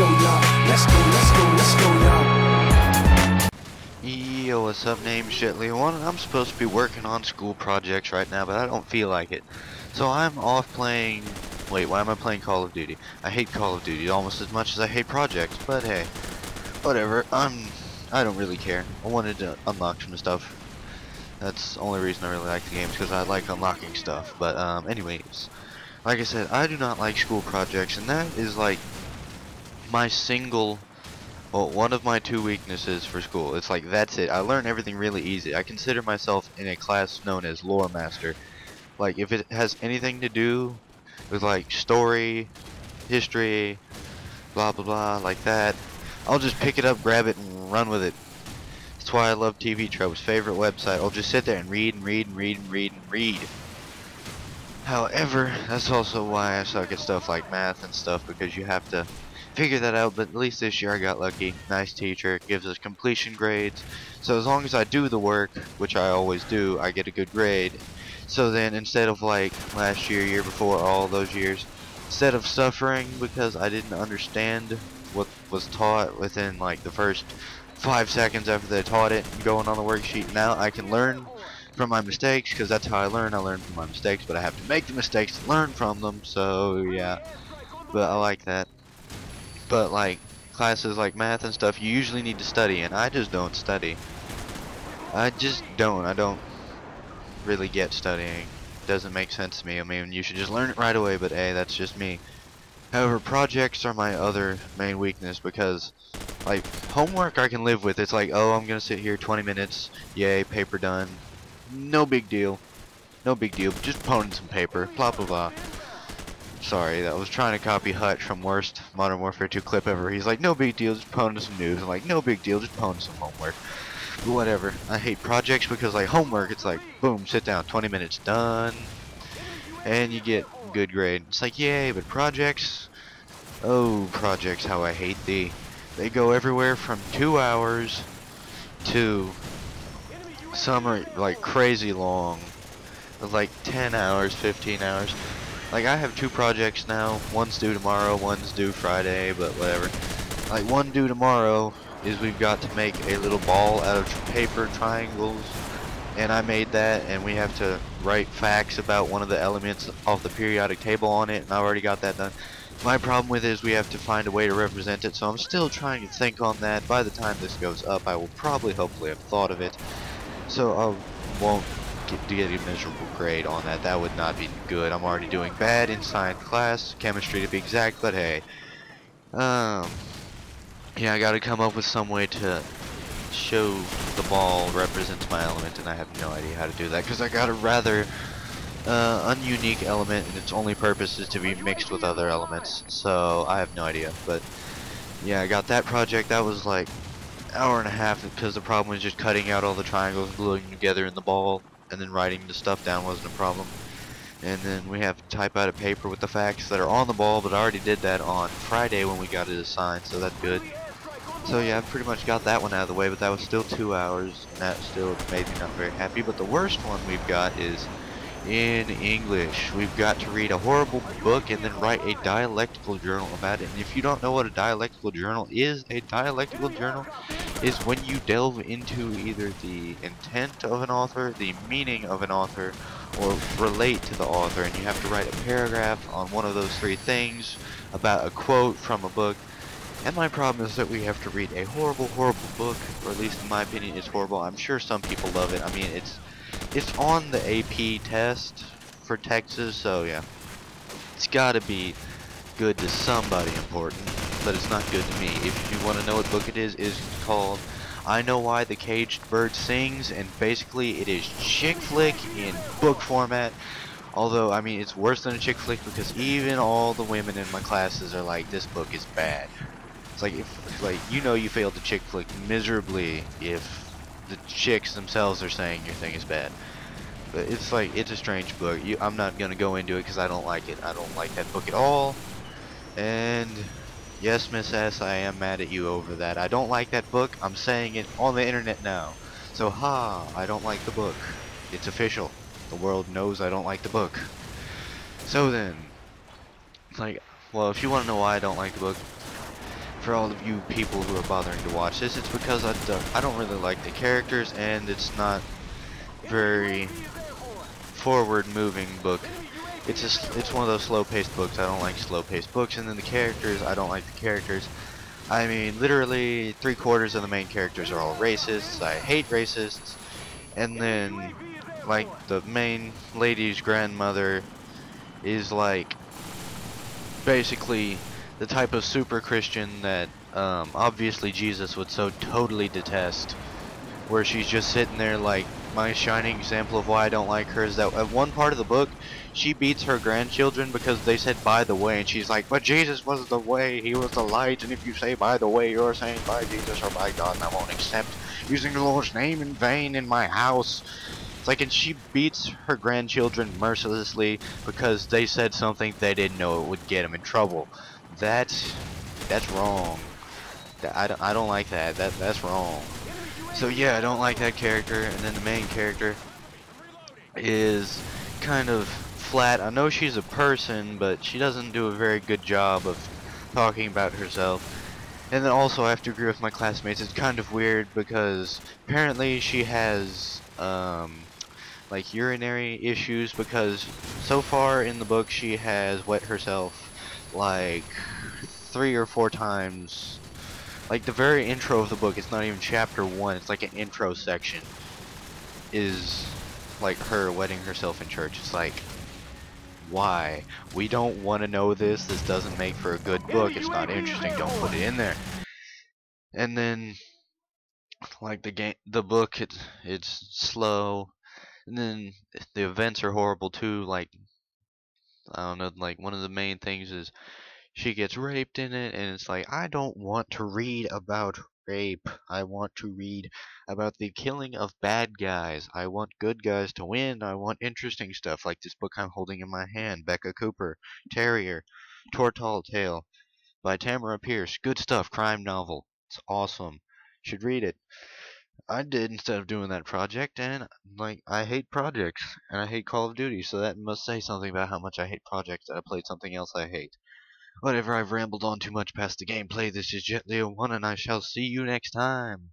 go, y'all. Let's go, let's go, let's go, y'all. Yo, what's up? Name's Jetly1, and I'm supposed to be working on school projects right now, but I don't feel like it. So I'm off playing... Wait, why am I playing Call of Duty? I hate Call of Duty almost as much as I hate projects, but hey. Whatever, I don't really care. I wanted to unlock some stuff. That's the only reason I really like the games, because I like unlocking stuff. But, anyways. Like I said, I do not like school projects, and that is like my single... Well, one of my two weaknesses for school. It's like, that's it. I learn everything really easy. I consider myself in a class known as Lore Master. Like, if it has anything to do with, like, story, history, blah, blah, blah, like that, I'll just pick it up, grab it, and run with it. That's why I love TV Tropes. Favorite website. I'll just sit there and read and read and read and read and read. However, that's also why I suck at stuff like math and stuff, because you have to figure that out. But at least this year I got lucky. Nice teacher, gives us completion grades, so as long as I do the work, which I always do, I get a good grade. So then instead of like last year, year before, all those years, instead of suffering because I didn't understand what was taught within like the first 5 seconds after they taught it and going on the worksheet, now I can learn from my mistakes, because that's how I learn. I learn from my mistakes, but I have to make the mistakes to learn from them. So yeah, but I like that. But like classes like math and stuff, you usually need to study, and I just don't study. I just don't. I don't really get studying. It doesn't make sense to me. I mean, you should just learn it right away, but hey, that's just me. However, projects are my other main weakness, because like homework I can live with. It's like, oh, I'm gonna sit here 20 minutes, yay, paper done. No big deal. No big deal. Just poning some paper. Blah blah blah. Sorry, I was trying to copy Hutch from worst Modern Warfare 2 clip ever. He's like, no big deal, just poning some news. I'm like, no big deal, just poning some homework. But whatever. I hate projects because like homework, it's like, boom, sit down, 20 minutes, done. And you get good grade. It's like, yay, but projects, oh, projects, how I hate thee. They go everywhere from 2 hours to some are like crazy long. Like 10 hours, 15 hours. Like, I have 2 projects now. One's due tomorrow, one's due Friday, but whatever. Like, one due tomorrow is we've got to make a little ball out of paper triangles. And I made that, and we have to write facts about one of the elements off the periodic table on it, and I already got that done. My problem with it is we have to find a way to represent it, so I'm still trying to think on that. By the time this goes up, I will probably, hopefully, have thought of it. So I won't get a miserable grade on that. That would not be good. I'm already doing bad in science class, chemistry to be exact, but hey. Yeah, I gotta come up with some way to show the ball represents my element, and I have no idea how to do that, because I got a rather ununique element, and its only purpose is to be mixed with other elements, so I have no idea. But yeah, I got that project. That was like an hour and a half, because the problem was just cutting out all the triangles and gluing them together in the ball, and then writing the stuff down wasn't a problem. And then we have to type out a paper with the facts that are on the ball, but I already did that on Friday when we got it assigned, so that's good. So yeah, I've pretty much got that one out of the way, but that was still 2 hours, and that still made me not very happy. But the worst one we've got is in English. We've got to read a horrible book and then write a dialectical journal about it. And if you don't know what a dialectical journal is when you delve into either the intent of an author, the meaning of an author, or relate to the author, and you have to write a paragraph on one of those 3 things about a quote from a book. And my problem is that we have to read a horrible, horrible book, or at least in my opinion it's horrible. I'm sure some people love it. I mean, it's on the AP test for Texas, so yeah. It's gotta be good to somebody important, but it's not good to me. If you want to know what book it is called I Know Why the Caged Bird Sings, and basically it is chick flick in book format. Although, I mean, it's worse than a chick flick, because even all the women in my classes are like, this book is bad. It's like, if, like, you know you failed the chick flick miserably if the chicks themselves are saying your thing is bad. But it's like, it's a strange book. I'm not gonna go into it because I don't like it. I don't like that book at all. And yes, Miss S, I am mad at you over that. I don't like that book. I'm saying it on the internet now. So I don't like the book. It's official. The world knows I don't like the book. So then, like, well, if you want to know why I don't like the book, for all of you people who are bothering to watch this, it's because I don't really like the characters, and it's not very forward-moving book. It's one of those slow-paced books. I don't like slow-paced books, and then the characters, I don't like the characters. I mean, literally 3/4 of the main characters are all racists. I hate racists. And then, like, the main lady's grandmother is like basically the type of super Christian that obviously Jesus would so totally detest, where she's just sitting there like, my shining example of why I don't like her is that at one part of the book she beats her grandchildren because they said by the way, and she's like, but Jesus was the way, he was the light, and if you say by the way, you're saying by Jesus or by God, and I won't accept using the Lord's name in vain in my house. It's like, and she beats her grandchildren mercilessly because they said something they didn't know it would get them in trouble. That's wrong. I don't like that. That's wrong. So yeah, I don't like that character. And then the main character is kind of flat. I know she's a person, but she doesn't do a very good job of talking about herself. And then also I have to agree with my classmates. It's kind of weird because apparently she has like urinary issues, because so far in the book she has wet herself like 3 or 4 times. Like the very intro of the book, it's not even chapter 1, it's like an intro section, is like her wetting herself in church. It's like, why? We don't want to know this. This doesn't make for a good book. It's not interesting. Don't put it in there. And then like the book, it's slow. And then the events are horrible too. Like, I don't know, like one of the main things is she gets raped in it, and it's like, I don't want to read about rape. I want to read about the killing of bad guys. I want good guys to win. I want interesting stuff like this book I'm holding in my hand, Becca Cooper, Terrier, Tortall Tale by Tamara Pierce. Good stuff, crime novel. It's awesome. Should read it. I did instead of doing that project, and like, I hate projects, and I hate Call of Duty, so that must say something about how much I hate projects that I played something else I hate. Whatever, I've rambled on too much past the gameplay. This is Jet Leo 1, and I shall see you next time.